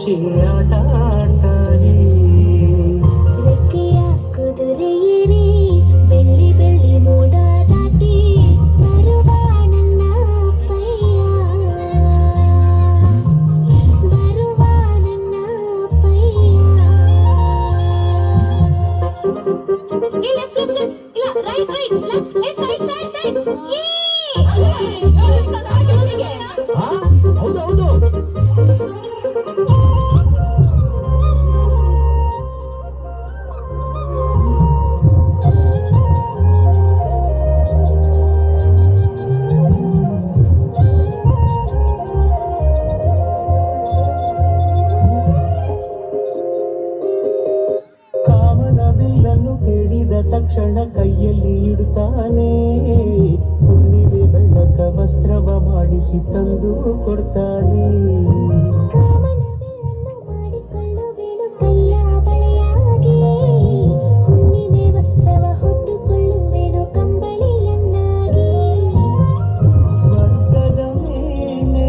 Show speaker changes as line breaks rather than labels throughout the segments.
ಮುಚ್ಚಿ ಆಟ ಆಡ್ತಾನೆ.
ರೆಕ್ಕೆಯ ಕುದುರೆಯೇರಿ ಬೆಳ್ಳಿ ಬೆಳ್ಳಿ ಮೋಡ ದಾಟಿ ಬರುವ ನನ್ನ ಅಪ್ಪಯ್ಯ, ಬರುವ ನನ್ನ ಅಪ್ಪಯ್ಯ. Right right left side side side.
ಹೌದು ಹೌದು. ಕಾಮನವಿಲ್ಲನ್ನು ಕೇಳಿದ ತಕ್ಷಣ ಕೈಯಲ್ಲಿ ಇಡುತ್ತಾನೆ. ಹುಣ್ಣಿಮೆ ಬೆಳಕ ವಸ್ತ್ರವ ಮಾಡಿಸಿ ತಂದು ಕೊಡ್ತಾನೆ.
ಕಾಮನವಿಲ್ಲನ್ನು ಮಾಡಿಕೊಳ್ಳುವೆನು ಕೈಯ ಬಳೆಯಾಗಿ, ಹುಣ್ಣಿಮೆ ವಸ್ತ್ರವ ಹೊತ್ತುಕೊಳ್ಳುವೆನು ಕಂಬಳಿಯನ್ನಾಗಿ.
ಸ್ವರ್ಗದ ಮೇಲೆ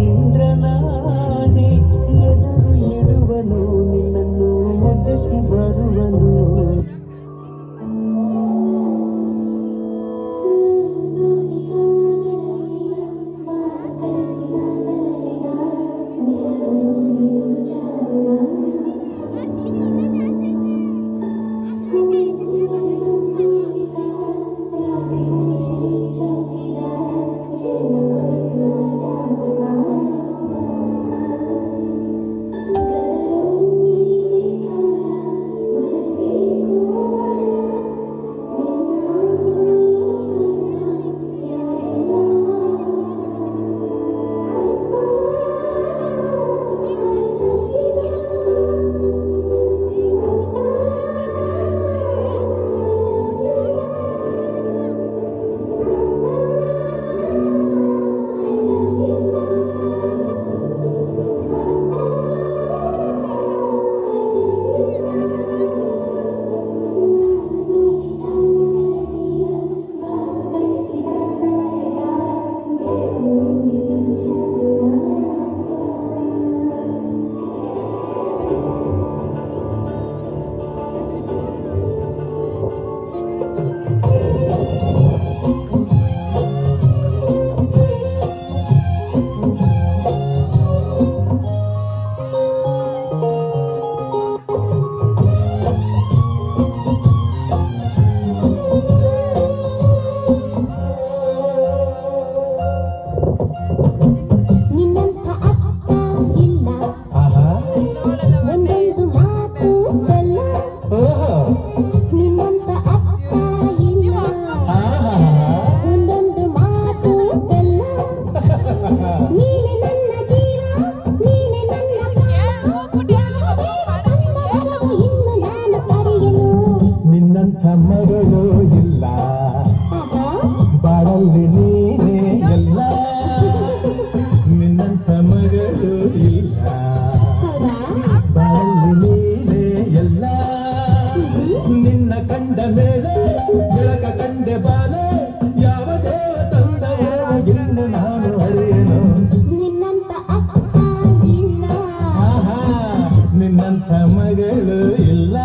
ಇಂದ್ರನಾನೆ ಎದುರು ಇಡುವನು, ನಿನ್ನನ್ನು ಮುದ್ದಿಸಿ ಬರುವನು.
ನಿನ್ನಂಥ ಅಪ್ಪ ಇಲ್ಲ, ಒಂದೊಂದು ಮಾತು ಚೆಲ್ಲ. ನಿನ್ನಂಥ ಅಪ್ಪ ಇಲ್ಲ, ಒಂದೊಂದು ಮಾತು ಚೆಲ್ಲ. ನೀನೆ ನನ್ನ ಜೀವ, ನೀನೆ ನನ್ನ ಇನ್ನು ನಾನು ಕರೆಯಲು.
ನಿನ್ನಂಥ ಮಗಳು ಇಲ್ಲ, ಬಾಳಲ್ಲಿ ನೀನೇ ಎಲ್ಲ. ನಿನ್ನಂಥ ಮಗಳು ಇಲ್ಲ, ಬಾಳಲ್ಲಿ ನೀನೇ ಎಲ್ಲ. ನಿನ್ನ ಕಂಡ ಮೇಲೆ ಬೆಳಕ ಕಂಡೆ ಬಾಲೆ, ಯಾವ ದೇವ ತಂದವೋ ಇನ್ನು ನಾನು ಅರಿಯೇನು.
ನಿನ್ನಂಥ ಅಪ್ಪ ಇಲ್ಲ,
ನಿನ್ನಂಥ ಮಗಳು ಇಲ್ಲ.